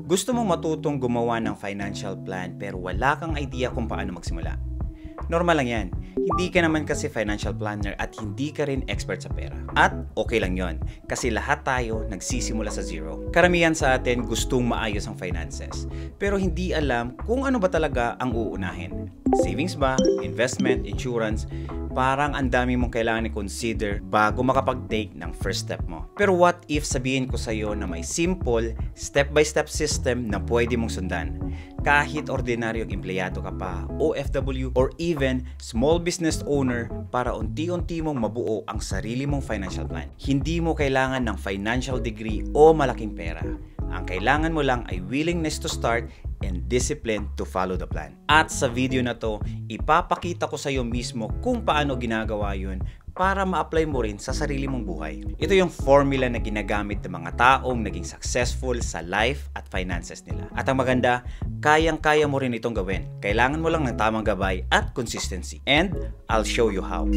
Gusto mong matutong gumawa ng financial plan pero wala kang idea kung paano magsimula. Normal lang yan. Hindi ka naman kasi financial planner at hindi ka rin expert sa pera. At okay lang yon kasi lahat tayo nagsisimula sa zero. Karamihan sa atin gustong maayos ang finances pero hindi alam kung ano ba talaga ang uunahin. Savings ba? Investment? Insurance? Parang ang dami mong kailangan i-consider bago makapag-take ng first step mo. Pero what if sabihin ko sa'yo na may simple, step-by-step system na pwede mong sundan? Kahit ordinaryong empleyado ka pa, OFW, or even small business owner para unti-unti mong mabuo ang sarili mong financial plan. Hindi mo kailangan ng financial degree o malaking pera. Ang kailangan mo lang ay willingness to start and discipline to follow the plan. At sa video na to, ipapakita ko sa iyo mismo kung paano ginagawa yun para ma-apply mo rin sa sarili mong buhay. Ito yung formula na ginagamit ng mga taong naging successful sa life at finances nila. At ang maganda, kayang-kaya mo rin itong gawin. Kailangan mo lang ng tamang gabay at consistency. And I'll show you how.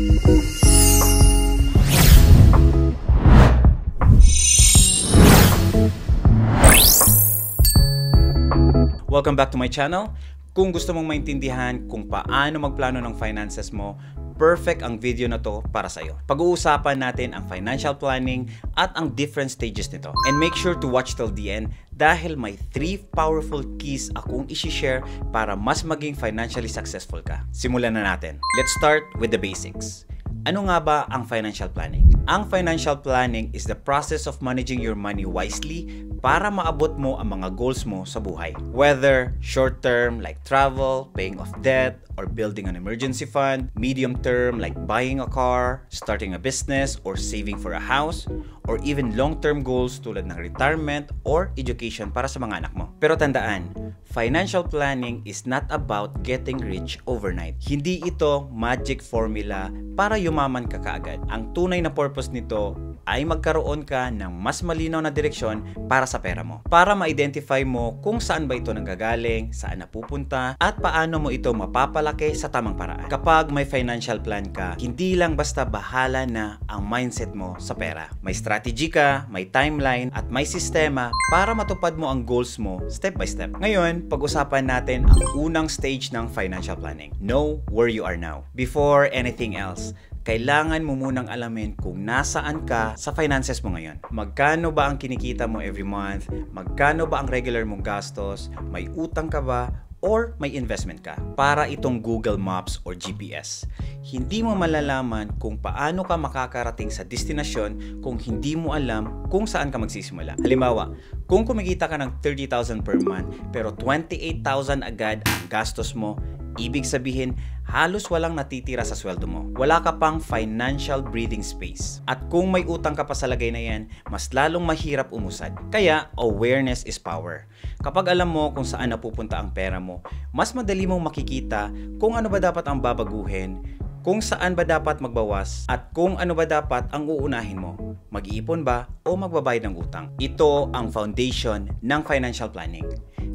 Welcome back to my channel. Kung gusto mong maintindihan kung paano magplano ng finances mo, perfect ang video na to para sa'yo. Pag-uusapan natin ang financial planning at ang different stages nito. And make sure to watch till the end dahil may 3 powerful keys akong isi-share para mas maging financially successful ka. Simulan na natin. Let's start with the basics. Ano nga ba ang financial planning? Ang financial planning is the process of managing your money wisely para maabot mo ang mga goals mo sa buhay. Whether short-term like travel, paying off debt, or building an emergency fund, medium-term like buying a car, starting a business, or saving for a house, or even long-term goals tulad ng retirement or education para sa mga anak mo. Pero tandaan, financial planning is not about getting rich overnight. Hindi ito magic formula para yumaman ka kaagad. Ang tunay na purpose nito ay magkaroon ka ng mas malinaw na direksyon para sa pera mo. Para ma-identify mo kung saan ba ito nanggagaling, saan napupunta, at paano mo ito mapapalaki sa tamang paraan. Kapag may financial plan ka, hindi lang basta bahala na ang mindset mo sa pera. May strategy ka, may timeline, at may sistema para matupad mo ang goals mo step by step. Ngayon, pag-usapan natin ang unang stage ng financial planning. Know where you are now. Before anything else, kailangan mo munang alamin kung nasaan ka sa finances mo ngayon. Magkano ba ang kinikita mo every month? Magkano ba ang regular mong gastos? May utang ka ba? Or may investment ka? Para itong Google Maps or GPS. Hindi mo malalaman kung paano ka makakarating sa destinasyon kung hindi mo alam kung saan ka magsisimula. Halimbawa, kung kumikita ka ng 30,000 per month pero 28,000 agad ang gastos mo, ibig sabihin, halos walang natitira sa sweldo mo. Wala ka pang financial breathing space. At kung may utang ka pa sa lagay na yan, mas lalong mahirap umusad. Kaya, awareness is power. Kapag alam mo kung saan napupunta ang pera mo, mas madali mong makikita kung ano ba dapat ang babaguhin, kung saan ba dapat magbawas, at kung ano ba dapat ang uunahin mo. Mag-iipon ba o magbabayad ng utang? Ito ang foundation ng financial planning.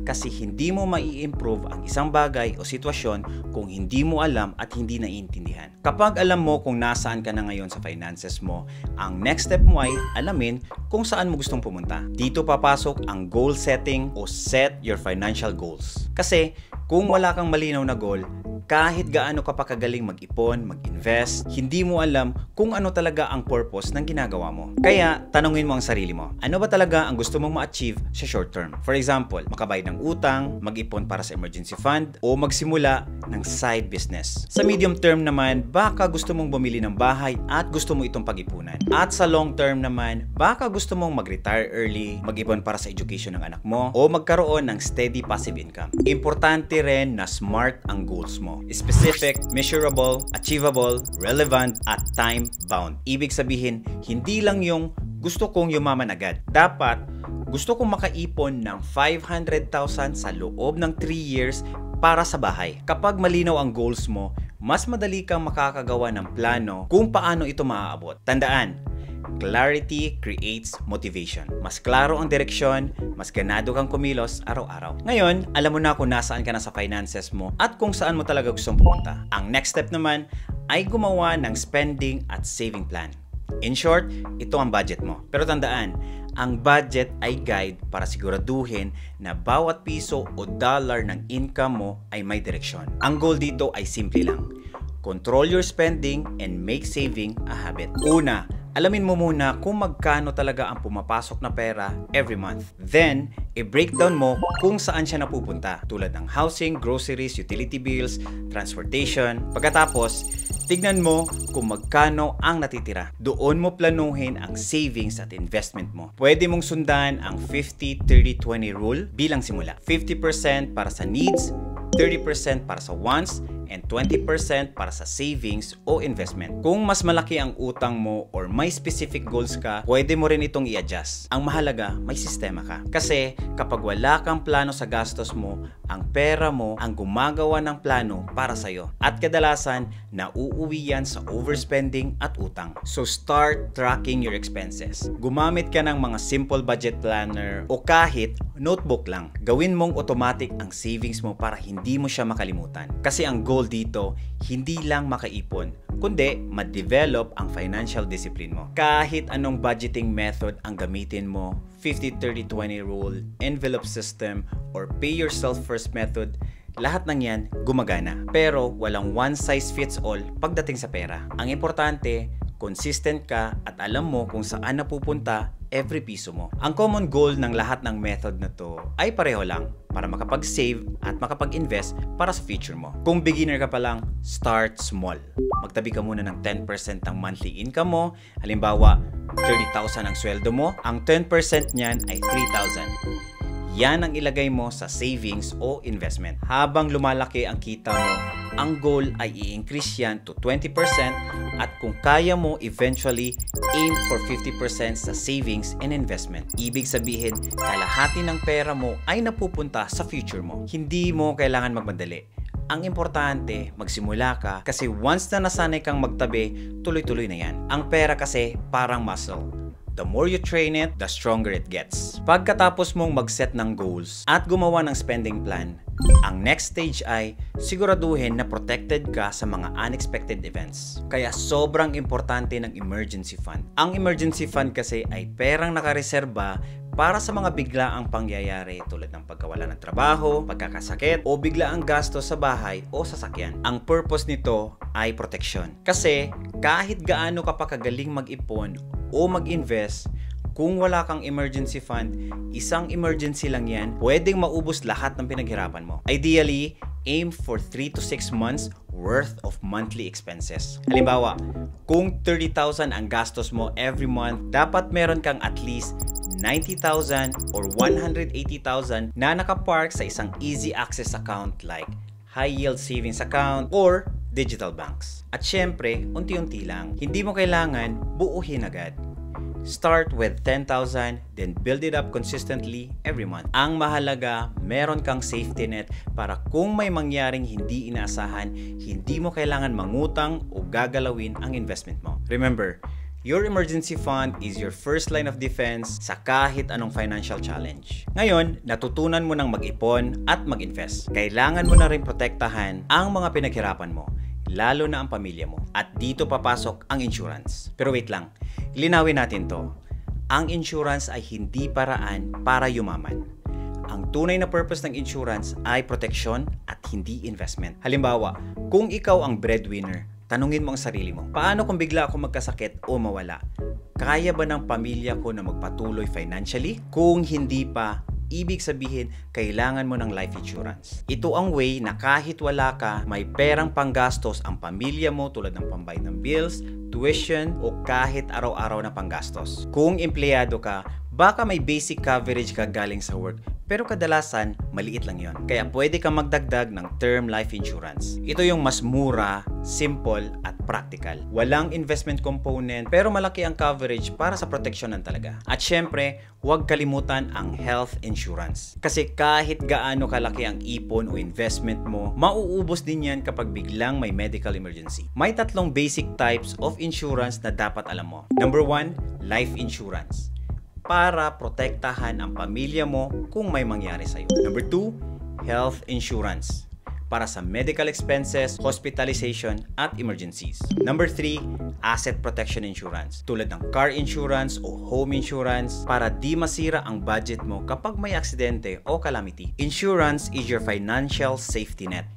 Kasi hindi mo mai-improve ang isang bagay o sitwasyon kung hindi mo alam at hindi naiintindihan. Kapag alam mo kung nasaan ka na ngayon sa finances mo, ang next step mo ay alamin kung saan mo gustong pumunta. Dito papasok ang goal setting o set your financial goals. Kasi kung wala kang malinaw na goal, kahit gaano ka pa kagaling mag-ipon, mag-invest, hindi mo alam kung ano talaga ang purpose ng ginagawa mo. Kaya, tanungin mo ang sarili mo, ano ba talaga ang gusto mong ma-achieve sa short term? For example, makabayad ng utang, mag-ipon para sa emergency fund, o magsimula ng side business. Sa medium term naman, baka gusto mong bumili ng bahay at gusto mo itong pag-ipunan. At sa long term naman, baka gusto mong mag-retire early, mag-ipon para sa education ng anak mo, o magkaroon ng steady passive income. Importante rin na smart ang goals mo. Specific, measurable, achievable, relevant, at time-bound. Ibig sabihin, hindi lang yung gusto kong yumaman agad. Dapat, gusto kong makaipon ng 500,000 sa loob ng 3 years para sa bahay. Kapag malinaw ang goals mo, mas madali kang makakagawa ng plano kung paano ito maaabot. Tandaan, clarity creates motivation. Mas klaro ang direksyon, mas ganado kang kumilos araw-araw. Ngayon, alam mo na kung nasaan ka na sa finances mo at kung saan mo talaga gustong pumunta. Ang next step naman ay gumawa ng spending at saving plan. In short, ito ang budget mo. Pero tandaan, Ang budget ay guide para siguraduhin na bawat piso o dollar ng income mo ay may direksyon. Ang goal dito ay simple lang. Control your spending and make saving a habit. Una, alamin mo muna kung magkano talaga ang pumapasok na pera every month. Then, i-breakdown mo kung saan siya napupunta, tulad ng housing, groceries, utility bills, transportation. Pagkatapos, tignan mo kung magkano ang natitira. Doon mo planuhin ang savings at investment mo. Pwede mong sundan ang 50-30-20 rule bilang simula. 50% para sa needs, 30% para sa wants, and 20% para sa savings o investment. Kung mas malaki ang utang mo or may specific goals ka, pwede mo rin itong i-adjust. Ang mahalaga, may sistema ka. Kasi kapag wala kang plano sa gastos mo, ang pera mo ang gumagawa ng plano para sa'yo. At kadalasan, nauuwi yan sa overspending at utang. So start tracking your expenses. Gumamit ka ng mga simple budget planner o kahit notebook lang. Gawin mong automatic ang savings mo para hindi mo siya makalimutan. Kasi ang goal dito, hindi lang makaipon, kundi ma-develop ang financial discipline mo. Kahit anong budgeting method ang gamitin mo, 50-30-20 rule, envelope system, or pay yourself first method, lahat ng yan gumagana. Pero walang one size fits all pagdating sa pera. Ang importante, consistent ka at alam mo kung saan napupunta every piso mo. Ang common goal ng lahat ng method na to ay pareho lang, para makapag-save at makapag-invest para sa future mo. Kung beginner ka pa lang, start small. Magtabi ka muna ng 10% ng monthly income mo. Halimbawa, 30,000 ang sweldo mo, ang 10% niyan ay 3,000. Yan ang ilagay mo sa savings o investment. Habang lumalaki ang kita mo, ang goal ay i-increase yan to 20% at kung kaya mo, eventually aim for 50% sa savings and investment. Ibig sabihin, kalahati ng pera mo ay napupunta sa future mo. Hindi mo kailangan magmadali. Ang importante, magsimula ka kasi once na nasanay kang magtabi, tuloy-tuloy na yan. Ang pera kasi parang muscle. The more you train it, the stronger it gets. Pagkatapos mong mag-set ng goals at gumawa ng spending plan, ang next stage ay siguraduhin na protected ka sa mga unexpected events. Kaya sobrang importante ng emergency fund. Ang emergency fund kasi ay perang nakareserba para sa mga biglaang pangyayari tulad ng pagkawala ng trabaho, pagkakasakit, o biglaang gasto sa bahay o sasakyan. Ang purpose nito ay protection. Kasi kahit gaano ka pa kagaling mag-ipon o mag-invest, kung wala kang emergency fund, isang emergency lang yan, pwedeng maubos lahat ng pinaghirapan mo. Ideally, aim for 3 to 6 months worth of monthly expenses. Halimbawa, kung 30,000 ang gastos mo every month, dapat meron kang at least 90,000 or 180,000 na nakapark sa isang easy access account like high yield savings account or digital banks. At syempre, unti-unti lang. Hindi mo kailangan buuhin agad. Start with 10,000, then build it up consistently every month. Ang mahalaga, meron kang safety net para kung may mangyaring hindi inaasahan, hindi mo kailangan mangutang o gagalawin ang investment mo. Remember, your emergency fund is your first line of defense sa kahit anong financial challenge. Ngayon, natutunan mo ng mag-ipon at mag-invest. Kailangan mo na rin protektahan ang mga pinaghirapan mo, lalo na ang pamilya mo. At dito papasok ang insurance. Pero wait lang, linawin natin to. Ang insurance ay hindi paraan para yumaman. Ang tunay na purpose ng insurance ay protection at hindi investment. Halimbawa, kung ikaw ang breadwinner, tanungin mo ang sarili mo, paano kung bigla ako magkasakit o mawala? Kaya ba ng pamilya ko na magpatuloy financially? Kung hindi pa, ibig sabihin, kailangan mo ng life insurance. Ito ang way na kahit wala ka, may perang panggastos ang pamilya mo tulad ng pambayad ng bills, tuition, o kahit araw-araw na panggastos. Kung empleyado ka, baka may basic coverage ka galing sa work, pero kadalasan, maliit lang yon. Kaya pwede kang magdagdag ng term life insurance. Ito yung mas mura, simple, at practical. Walang investment component, pero malaki ang coverage para sa proteksyonan talaga. At syempre, huwag kalimutan ang health insurance. Kasi kahit gaano kalaki ang ipon o investment mo, mauubos din yan kapag biglang may medical emergency. May tatlong basic types of insurance na dapat alam mo. Number 1, life insurance, para protektahan ang pamilya mo kung may mangyari sa'yo. Number 2, health insurance, para sa medical expenses, hospitalization, at emergencies. Number 3, asset protection insurance. Tulad ng car insurance o home insurance para di masira ang budget mo kapag may aksidente o calamity. Insurance is your financial safety net.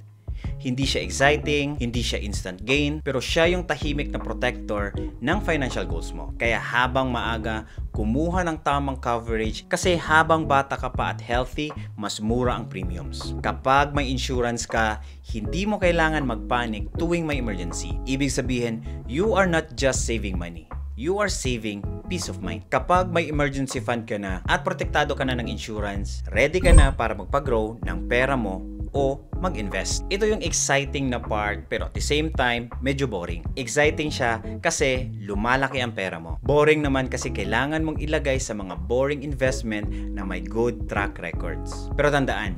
Hindi siya exciting, hindi siya instant gain, pero siya yung tahimik na protector ng financial goals mo. Kaya habang maaga, kumuha ng tamang coverage kasi habang bata ka pa at healthy, mas mura ang premiums. Kapag may insurance ka, hindi mo kailangan magpanic tuwing may emergency. Ibig sabihin, you are not just saving money. You are saving peace of mind. Kapag may emergency fund ka na at protektado ka na ng insurance, ready ka na para magpa-grow ng pera mo o mag-invest. Ito yung exciting na part pero at the same time, medyo boring. Exciting siya kasi lumalaki ang pera mo. Boring naman kasi kailangan mong ilagay sa mga boring investment na may good track records. Pero tandaan,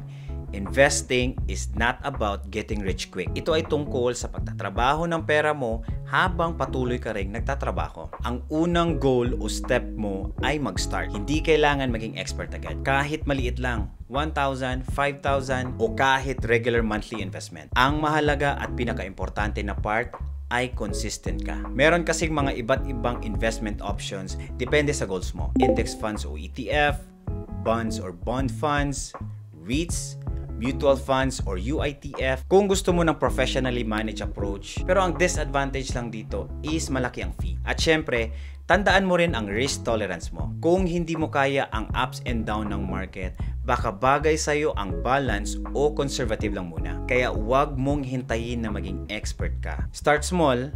investing is not about getting rich quick. Ito ay tungkol sa pagtatrabaho ng pera mo habang patuloy ka ring nagtatrabaho. Ang unang goal o step mo ay mag-start. Hindi kailangan maging expert agad. Kahit maliit lang, 1,000, 5,000 o kahit regular monthly investment. Ang mahalaga at pinaka-importante na part ay consistent ka. Meron kasing mga iba't ibang investment options depende sa goals mo. Index funds o ETF, bonds or bond funds, REITs, mutual funds or UITF kung gusto mo ng professionally managed approach. Pero ang disadvantage lang dito is malaki ang fee. At syempre, tandaan mo rin ang risk tolerance mo. Kung hindi mo kaya ang ups and down ng market, baka bagay sa'yo ang balance o conservative lang muna. Kaya huwag mong hintayin na maging expert ka. Start small,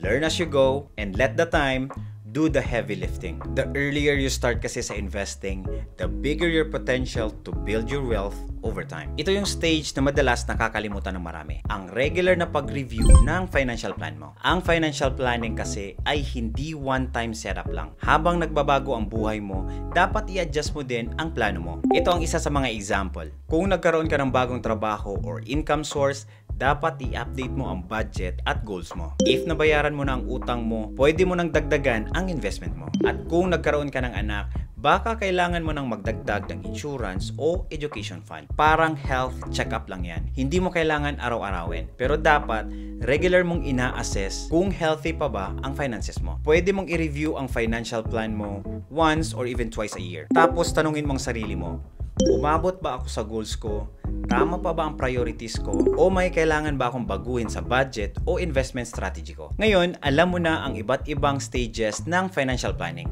learn as you go, and let the time do the heavy lifting. The earlier you start kasi sa investing, the bigger your potential to build your wealth over time. Ito yung stage na madalas nakakalimutan ng marami. Ang regular na pag-review ng financial plan mo. Ang financial planning kasi ay hindi one-time setup lang. Habang nagbabago ang buhay mo, dapat i-adjust mo din ang plano mo. Ito ang isa sa mga example. Kung nagkaroon ka ng bagong trabaho or income source, dapat i-update mo ang budget at goals mo. If nabayaran mo na ang utang mo, pwede mo nang dagdagan ang investment mo. At kung nagkaroon ka ng anak, baka kailangan mo nang magdagdag ng insurance o education fund. Parang health check-up lang yan. Hindi mo kailangan araw-arawin. Pero dapat, regular mong ina-assess kung healthy pa ba ang finances mo. Pwede mong i-review ang financial plan mo once or even twice a year. Tapos tanungin mo ang sarili mo, umabot ba ako sa goals ko? Tama pa ba ang priorities ko? O may kailangan ba akong baguhin sa budget o investment strategy ko? Ngayon, alam mo na ang iba't ibang stages ng financial planning.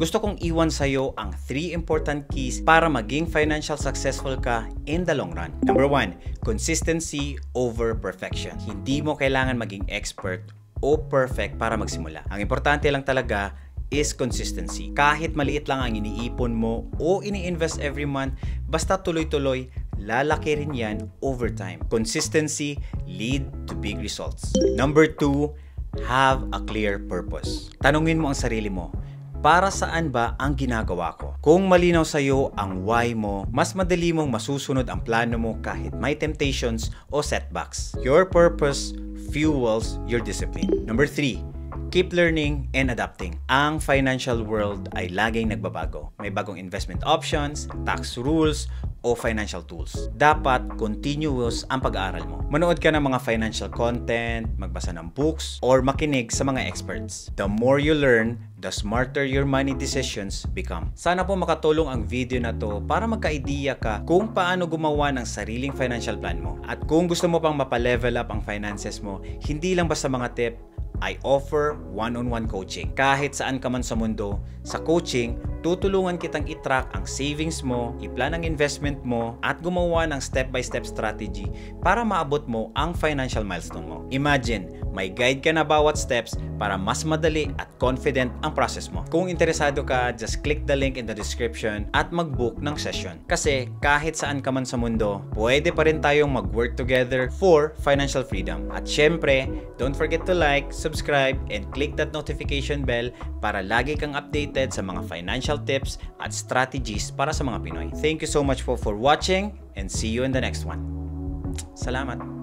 Gusto kong iwan sa'yo ang 3 important keys para maging financial successful ka in the long run. Number 1, consistency over perfection. Hindi mo kailangan maging expert o perfect para magsimula. Ang importante lang talaga is consistency. Kahit maliit lang ang iniipon mo o ini-invest every month, basta tuloy-tuloy, lalaki rin yan over time. Consistency lead to big results. Number 2, have a clear purpose. Tanungin mo ang sarili mo, para saan ba ang ginagawa ko? Kung malinaw sa'yo ang why mo, mas madali mong masusunod ang plano mo kahit may temptations o setbacks. Your purpose fuels your discipline. Number 3, keep learning and adapting. Ang financial world ay laging nagbabago. May bagong investment options, tax rules, o financial tools. Dapat continuous ang pag-aaral mo. Manood ka ng mga financial content, magbasa ng books, or makinig sa mga experts. The more you learn, the smarter your money decisions become. Sana po makatulong ang video na to para magka-idea ka kung paano gumawa ng sariling financial plan mo. At kung gusto mo pang mapa-level up ang finances mo, hindi lang basta mga tip, I offer one-on-one coaching. Kahit saan ka man sa mundo, sa coaching, tutulungan kitang i-track ang savings mo, i-plan ang investment mo, at gumawa ng step-by-step strategy para maabot mo ang financial milestone mo. Imagine, may guide ka na bawat steps para mas madali at confident ang process mo. Kung interesado ka, just click the link in the description at mag-book ng session. Kasi kahit saan ka man sa mundo, pwede pa rin tayong mag-work together for financial freedom. At syempre, don't forget to like, subscribe, and click that notification bell para lagi kang updated sa mga financial tips at strategies para sa mga Pinoy. Thank you so much for watching and see you in the next one. Salamat!